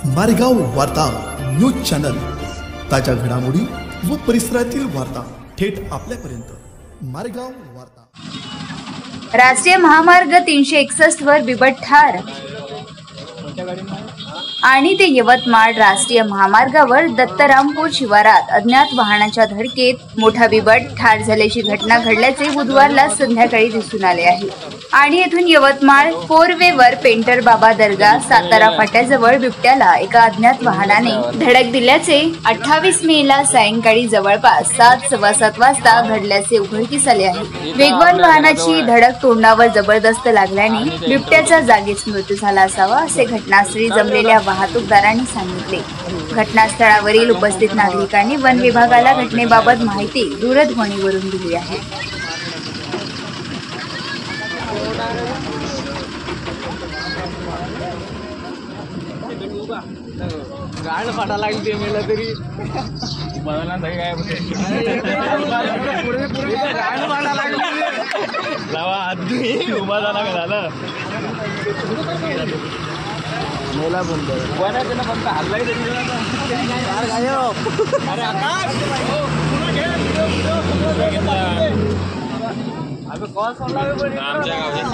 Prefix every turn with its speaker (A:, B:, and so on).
A: मारेगाव वार्ता news channel, ताज्या घडामोडी व परिसरातील वार्ता थेट आपल्यापर्यंत। मारेगाव वार्ता।
B: राष्ट्रीय महामार्ग 361 वर बिबट ठार आणि ते यवतमाळ राष्ट्रीय महामार्गावर दत्तरामपूर शिवारात अज्ञात वाहनाच्या धडकेत मोठा बिबट ठार झाल्याची घटना घडल्याचे बुधवारला संध्याकाळी दिसून आले आहे। आणि येथून यवतमाळ फोरवेवर पेंटर बाबा दर्गा सातारा फाट्याजवळ बिबट्याला एका अज्ञात वाहनाने धडक दिल्याचे 28 मेला सायंकाळी जवळपास 7:15 वाजता घडल्याचे उघडकीस आले आहे। वेगवान वाहनाची धडक तोंडावर जबरदस्त लागल्याने बिबट्याचा जागीच मृत्यू झाला असावा असे घटनास्थळी जमलेल्या वाहतूकदारांनी सांगितले। घटनास्थळावरील उपस्थित नागरिकांनी वन विभागाला घटनेबाबत माहिती दूरध्वनीवरून दिली आहे।
C: गाड फाटा लागली ते मेला तरी बदलला नाही काय गाड फाटा लागली लावा आदमी उभा झाला का झालं मेला बंद कोणाचं पण हल्लाय तरी यार गायब अरे आकाश अबे कॉल सोडला आमच्या गावात